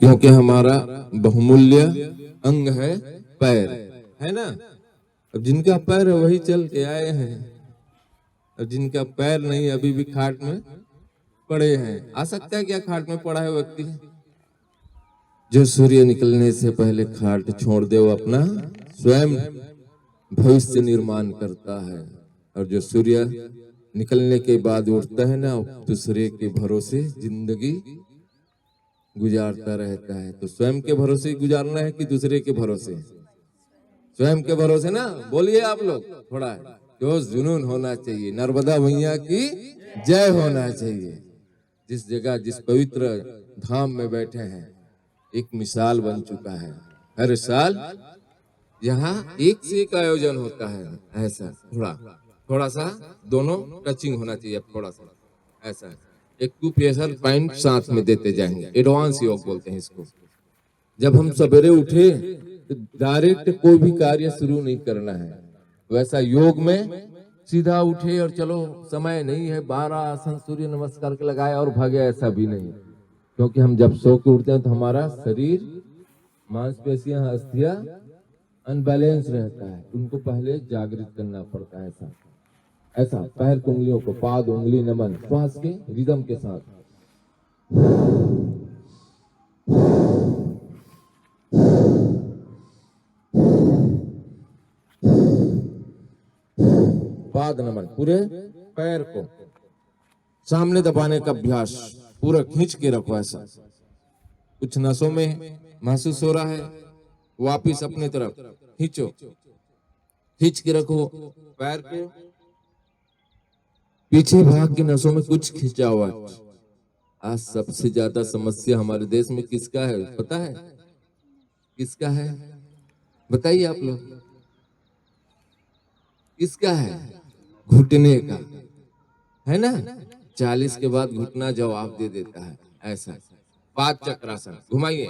क्योंकि हमारा बहुमूल्य अंग है पैर, है ना। अब जिनका पैर है वही चल के आए हैं, और जिनका पैर नहीं अभी भी खाट में पड़े हैं। आ सकता है क्या खाट में पड़ा है व्यक्ति? जो सूर्य निकलने से पहले खाट छोड़ दे वो अपना स्वयं भविष्य निर्माण करता है, और जो सूर्य निकलने के बाद उठता है ना, दूसरे के भरोसे जिंदगी गुजारता रहता है। तो स्वयं के भरोसे गुजारना है कि दूसरे के भरोसे? स्वयं के भरोसे ना। बोलिए आप लोग थोड़ा, जो जुनून होना चाहिए। नर्मदा मैया की जय होना चाहिए। जिस जगह जिस पवित्र धाम में बैठे हैं एक मिसाल बन चुका है। हर साल यहाँ एक से एक आयोजन होता है। ऐसा थोड़ा सा दोनों टचिंग होना चाहिए, थोड़ा सा ऐसा। एक टू प्रेशर पॉइंट साथ में देते जाएंगे। एडवांस योग बोलते हैं इसको। जब हम सवेरे उठे तो डायरेक्ट कोई भी कार्य शुरू नहीं करना है। वैसा योग में सीधा उठे और चलो, समय नहीं है 12 आसन सूर्य नमस्कार के लगाए और भागे, ऐसा भी नहीं। क्योंकि हम जब सो के उठते हैं तो हमारा शरीर, मांसपेशियां, अस्थियां अनबैलेंस रहता है, उनको पहले जागृत करना पड़ता है। ऐसा पैर की उंगलियों को पाद उंगली नमन श्वास के रिदम के साथ। पाद नमन, पूरे पैर को सामने दबाने का अभ्यास, पूरा खींच के रखो। ऐसा कुछ नसों में महसूस हो रहा है, वापिस अपने तरफ खींचो, खींच के रखो पैर को। पीछे भाग की नसों में कुछ खिंचा हुआ। आज सबसे ज्यादा समस्या हमारे देश में किसका है पता है? किसका है बताइए आप लोग? किसका है? घुटने का, है ना। 40 के बाद घुटना जवाब दे देता है। ऐसा पाद चक्रासन घुमाइए,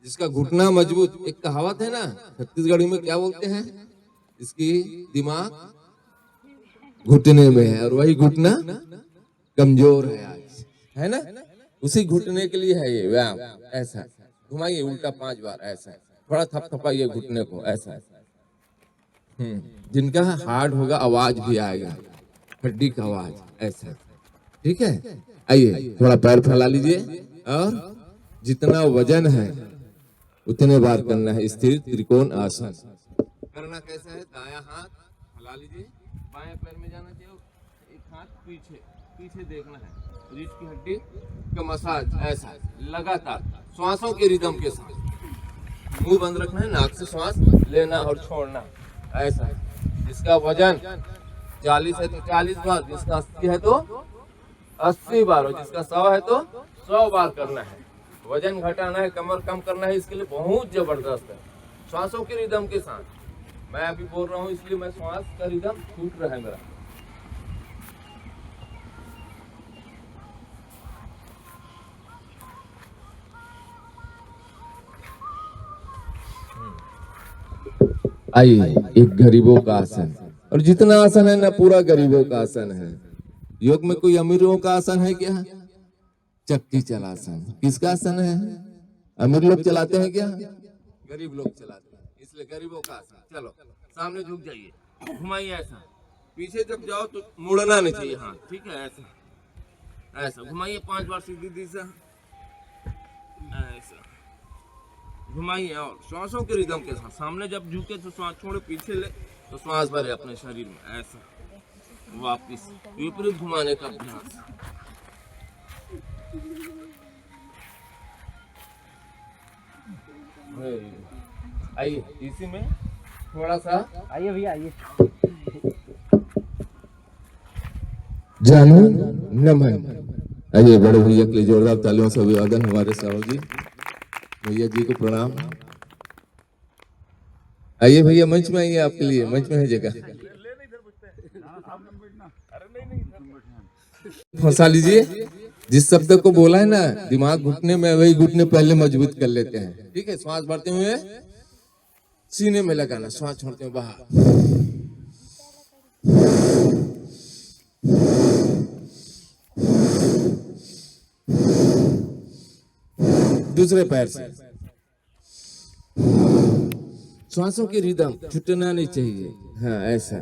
जिसका घुटना मजबूत। एक कहावत है ना छत्तीसगढ़ी में, क्या बोलते हैं? इसकी दिमाग घुटने में है, और वही घुटना कमजोर है आज, है ना। उसी घुटने के लिए है ये व्यायाम। ऐसा घुमाइए उल्टा 5 बार। ऐसा थोड़ा थपथपाइए घुटने को। ऐसा जिनका हार्ड होगा आवाज भी आएगा, हड्डी का आवाज। ऐसा ठीक है। आइए थोड़ा पैर फैला लीजिए, और जितना वजन है उतने बार करना है। स्थिर त्रिकोण आसन करना। कैसा है? दायां हाथ फैला लीजिए, बाएं पैर में जाना चाहिए, एक हाथ पीछे पीछे देखना है, रीढ़ की हड्डी का मसाज। ऐसा लगातार श्वासों के रिदम के साथ। मुंह बंद रखना है, नाक से श्वास लेना और छोड़ना। ऐसा जिसका वजन 40 है तो 40 बार, जिसका 80 है तो 80 बार, और जिसका 100 है तो 100 बार करना है। वजन घटाना है, कमर कम करना है, इसके लिए बहुत जबरदस्त है। श्वासों के रिदम के साथ। मैं अभी बोल रहा हूँ इसलिए मैं श्वास का रिदम छूट रहा है मेरा। आइए एक गरीबों का आसन, और जितना आसन है ना पूरा गरीबों का आसन है। योग में कोई अमीरों का आसन है क्या? चक्की चलासन किसका आसन है? अमीर लोग चलाते हैं क्या? गरीब लोग चलाते हैं, इसलिए गरीबों का आसन। चलो सामने झुक जाइए, घुमाइए। ऐसा पीछे जब जाओ तो मुड़ना नहीं चाहिए हाथ, ठीक है। ऐसा ऐसा घुमाइए 5 बार सीधी दिशा। ऐसा घुमाइए, और श्वासों के रिदम के साथ। सामने जब झुके तो श्वास छोड़े, पीछे ले तो श्वास भरे अपने शरीर में। ऐसा वापिस विपरीत घुमाने का अभ्यास। आइए इसी में थोड़ा सा, आइए भैया आइए। जानू नमन। आइए बड़े भैया के लिए जोरदार तालियों से अभिवादन। हमारे साहब जी, भैया जी को प्रणाम। आइए भैया मंच में आइए, आपके लिए मंच में है जगह। फंसा लीजिए। जिस शब्द को बोला है ना दिमाग घुटने में, वही घुटने पहले मजबूत कर लेते हैं, ठीक है। श्वास भरते हुए सीने में लगाना, श्वास छोड़ते हुए बाहर। दूसरे पैर से। श्वासों की रिदम छूटना नहीं चाहिए। हाँ ऐसा,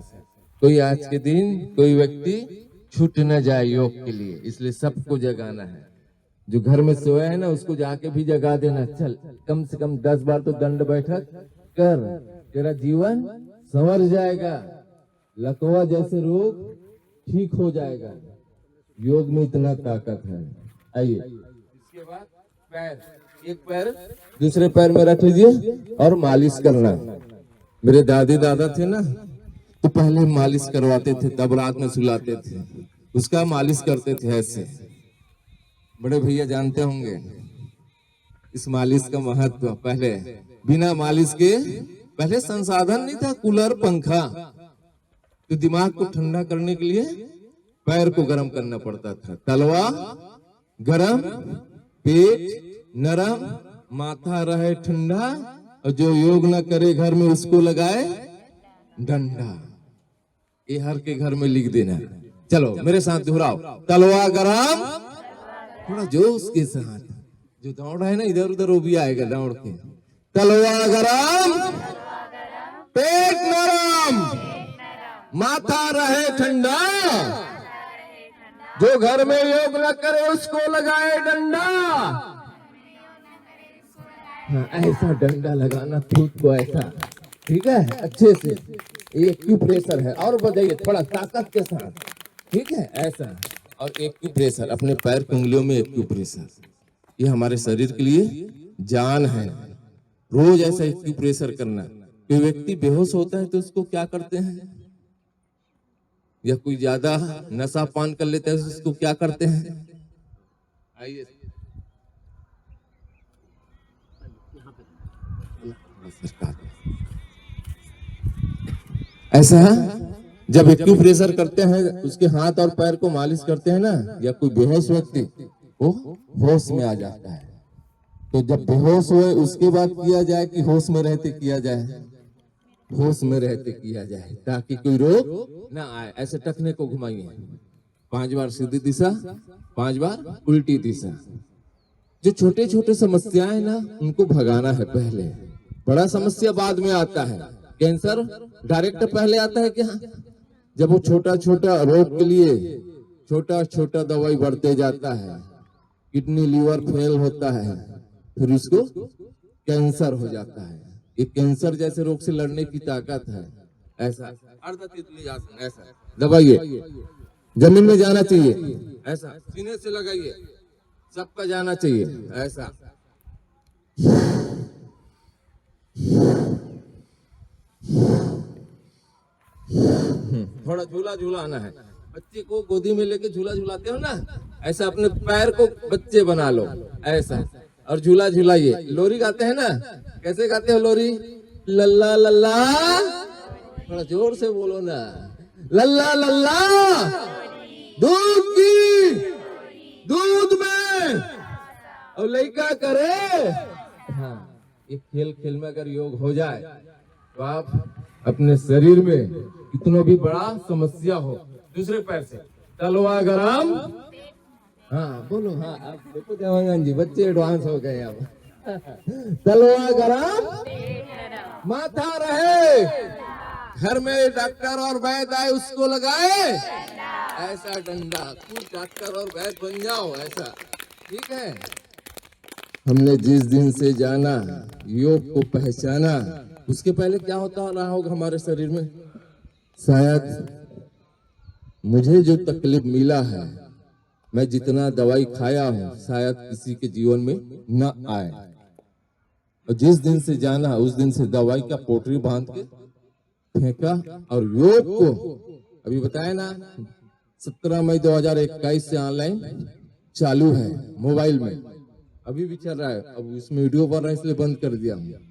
कोई आज के दिन कोई व्यक्ति छूट न जाए योग के लिए, इसलिए सबको जगाना है। जो घर में सोया है ना उसको जाके भी जगा देना, चल कम से कम 10 बार तो दंड बैठक कर, तेरा जीवन संवर जाएगा, लकवा जैसे रोग ठीक हो जाएगा। योग में इतना ताकत है। आइए, इसके बाद पैर, एक पैर दूसरे पैर में रख लीजिए और मालिश करना। मेरे दादी दादा थे ना तो पहले मालिश करवाते थे, तब रात में सुलाते थे, उसका मालिश करते थे ऐसे। बड़े भैया जानते होंगे इस मालिश का महत्व। पहले बिना मालिश के, पहले संसाधन नहीं था, कूलर पंखा, तो दिमाग को ठंडा करने के लिए पैर को गर्म करना पड़ता था। तलवा गरम, पेट नरम, माथा रहे ठंडा, और जो योग न करे घर में उसको लगाए डंडा। ये हर के घर में लिख देना। चलो मेरे साथ दोहराओ, तलवा गरम, थोड़ा जोश के साथ। जो दौड़ रहा है ना इधर उधर वो भी आएगा दौड़ के। तलवा गरम, पेट नरम, माथा रहे ठंडा, जो घर में योग न करे उसको लगाए डंडा। हाँ, ऐसा डंडा लगाना खुद को ऐसा, ठीक है, अच्छे से। ये एक्यूप्रेशर है, और बताइए थोड़ा ताकत के साथ, ठीक है, ऐसा। और एक्यूप्रेशर, अपने पैर की उंगलियों में एक्यूप्रेशर, ये हमारे शरीर के लिए जान है। रोज ऐसा एक्यूप्रेशर करना। कोई व्यक्ति बेहोश होता है तो उसको क्या करते हैं, या कोई ज्यादा नशा पान कर लेता है उसको क्या करते हैं? आइए, ऐसा जब एक्यूप्रेशर करते हैं, उसके हाथ और पैर को मालिश करते हैं ना, या कोई बेहोश व्यक्ति वो होश में आ जाता है। तो जब बेहोश हुए उसके बाद किया जाए कि होश में रहते किया जाए? होश में रहते किया जाए, ताकि कोई रोग ना आए। ऐसे टखने को घुमाइए, 5 बार सीधी दिशा, 5 बार उल्टी दिशा। जो छोटे छोटे समस्याएं ना उनको भगाना है पहले, बड़ा समस्या बाद में आता है। कैंसर डायरेक्ट पहले आता है क्या? जब वो छोटा छोटा रोग के लिए छोटा छोटा दवाई बढ़ते जाता है, किडनी लीवर फेल होता है, फिर उसको कैंसर हो जाता है। ये कैंसर जैसे रोग से लड़ने की ताकत है। ऐसा अर्ध तितली आसन, ऐसा दबाइए, जमीन में जाना चाहिए, ऐसा सीने से लगाइए, सबका जाना चाहिए, ऐसा। थोड़ा झूला झूलाना है। बच्चे को गोदी में लेके झूला झूलाते हो ना, ऐसा अपने पैर को बच्चे बना लो, ऐसा, और झूला झूलाइए। लोरी गाते हैं ना, कैसे गाते हो लोरी? लल्ला लल्ला, थोड़ा जोर से बोलो ना, लल्ला लल्ला दूध की, दूध में, और लड़का करे। हाँ, ये खेल खेल में अगर योग हो जाए तो आप अपने शरीर में कितना भी बड़ा समस्या हो, दूसरे पैर से तलवा गरम। हाँ बोलो, हाँ आप देखो देवांगन जी, बच्चे एडवांस हो गए अब। तलवा गरम, माथा रहे, घर में डॉक्टर और वैद्य आए उसको लगाए ऐसा डंडा। तू डॉक्टर और वैद्य बन जाओ, ऐसा, ठीक है। हमने जिस दिन से जाना, योग को पहचाना, उसके पहले क्या होता रहा होगा हमारे शरीर में? शायद मुझे जो तकलीफ मिला है, मैं जितना दवाई खाया हूँ, शायद किसी के जीवन में न आए। और जिस दिन से जाना उस दिन से दवाई का पोटरी बांध के फेंका। और योग को अभी बताया ना, 17 मई 2021 से ऑनलाइन चालू है, मोबाइल में अभी भी चल रहा है। अब इसमें वीडियो बन रहा है इसलिए बंद कर दिया हूँ।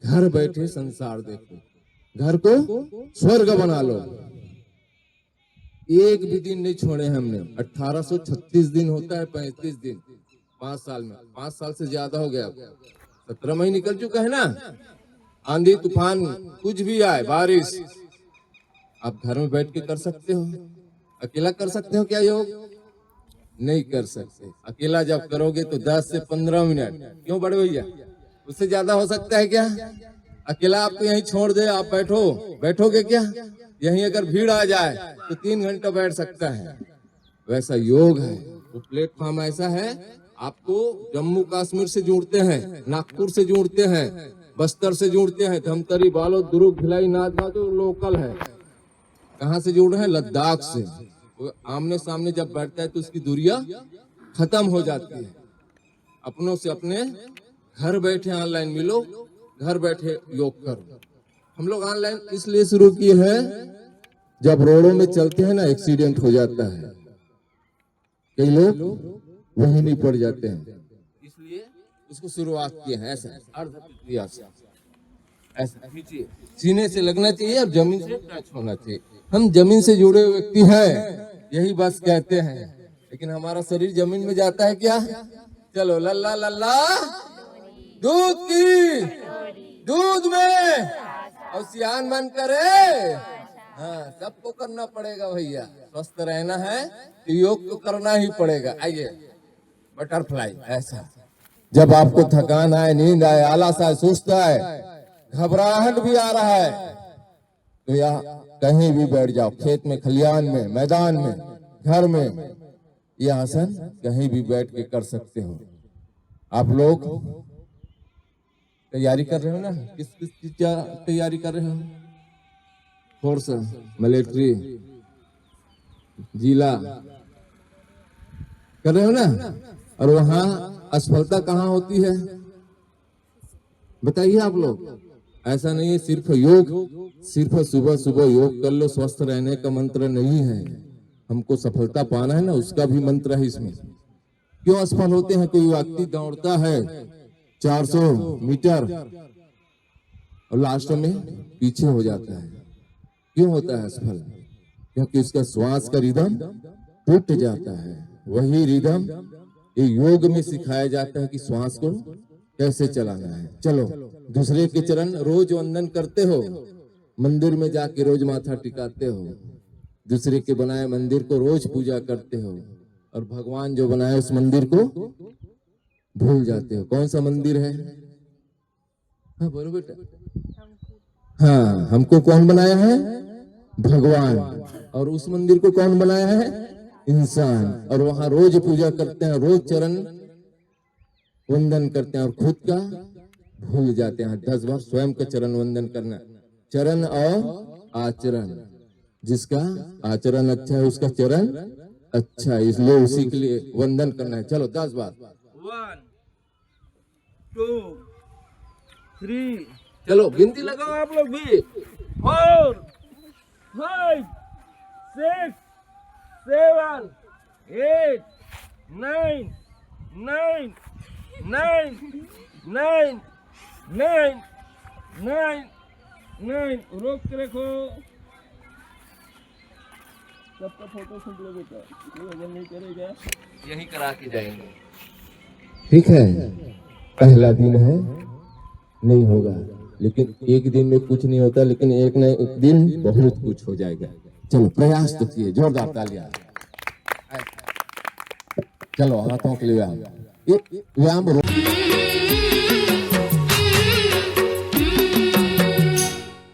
घर बैठे संसार देखो, घर को स्वर्ग बना लो। एक भी दिन नहीं छोड़े हमने। 1836 दिन होता है, 35 दिन 5 साल में, 5 साल से ज्यादा हो गया। 17 महीने निकल चुका है ना। आंधी तूफान कुछ भी आए, बारिश, आप घर में बैठ के कर सकते हो। अकेला कर सकते हो क्या योग? नहीं कर सकते। अकेला जब करोगे तो 10 से 15 मिनट, क्यों बड़े भैया, उससे ज्यादा हो सकता है क्या? अकेला आपको यहीं छोड़ दे, आप बैठोगे क्या? यहीं अगर भीड़ आ जाए तो 3 घंटा बैठ सकता है। वैसा योग है, वो प्लेटफॉर्म ऐसा है, आपको जम्मू कश्मीर से जोड़ते हैं, नागपुर से जोड़ते हैं, बस्तर से जोड़ते हैं, धमतरी, बालोद, दुर्ग, भिलाई, नाथद्वारा जो लोकल है। कहाँ से जोड़ रहे हैं? लद्दाख से। वो आमने सामने जब बैठता है तो उसकी दूरियां खत्म हो जाती है। अपनों से अपने घर बैठे ऑनलाइन मिलो, घर बैठे योग करो। हम लोग ऑनलाइन इसलिए शुरू किए हैं, जब रोडों में चलते हैं ना एक्सीडेंट हो जाता है, कई लोग वहीं नहीं पड़ जाते हैं, इसलिए इसको शुरुआत किए हैं। ऐसा अर्ध क्रिया से ऐसा खींचिए, सीने से लगना चाहिए और जमीन से टच होना चाहिए। हम जमीन से जुड़े हुए व्यक्ति हैं, यही बस कहते हैं, लेकिन हमारा शरीर जमीन में जाता है क्या? चलो लल्ला लल्ला दूध की, दूध में और सियान मन करे। हाँ, सबको करना पड़ेगा भैया। स्वस्थ रहना है तो योग तो करना ही पड़ेगा। आइए बटरफ्लाई ऐसा, जब आपको थकान आए, नींद आए, आलस आए, सुस्त आए, घबराहट भी आ रहा है, तो या कहीं भी बैठ जाओ, खेत में, खलियान में, मैदान में, घर में, ये आसन कहीं भी बैठ के कर सकते हो। आप लोग तैयारी कर रहे हो ना? किस किस चीज का तैयारी कर रहे हो? फोर्स, मिलिट्री, जिला कर रहे हो ना? और वहां असफलता कहाँ होती है बताइए आप लोग? ऐसा नहीं है सिर्फ योग, सिर्फ सुबह सुबह योग कर लो, स्वस्थ रहने का मंत्र नहीं है। हमको सफलता पाना है ना, उसका भी मंत्र है इसमें। क्यों असफल होते हैं? कोई व्यक्ति दौड़ता है 400 मीटर और लास्ट में पीछे हो जाता है। क्यों होता है असफल? क्योंकि उसका श्वास का रिदम टूट जाता है। वही रिदम ये योग में सिखाया जाता है कि श्वास को कैसे चलाना है। चलो, दूसरे के चरण रोज वंदन करते हो, मंदिर में जाके रोज माथा टिकाते हो, दूसरे के बनाए मंदिर को रोज पूजा करते हो, और भगवान जो बनाए उस मंदिर को भूल जाते हो। कौन सा मंदिर है? हाँ बोलो बेटा। हाँ, हमको कौन बनाया है? भगवान। और उस मंदिर को कौन बनाया है? इंसान। और वहां रोज पूजा करते हैं, रोज चरण वंदन करते हैं, और खुद का भूल जाते हैं। 10 बार स्वयं का चरण वंदन करना। चरण और आचरण, जिसका आचरण अच्छा है उसका चरण अच्छा है, इसलिए उसी के लिए वंदन करना है। चलो 10 बार। 1 2 3, चलो गिनती लगाओ आप लोग भी। 4 5 6 7 8 9 9 9 9 9 9 9। रोक के रखो। सबका फोटो खींच लो बेटा, कोई अगर नहीं करेगा यही करा के जाएंगे। ठीक है, पहला दिन है, नहीं होगा, लेकिन एक दिन में कुछ नहीं होता, लेकिन एक न एक दिन बहुत कुछ हो जाएगा। चलो प्रयास तो किए, जोरदार तालियां। चलो हाथों के लिए व्यायाम, व्यायाम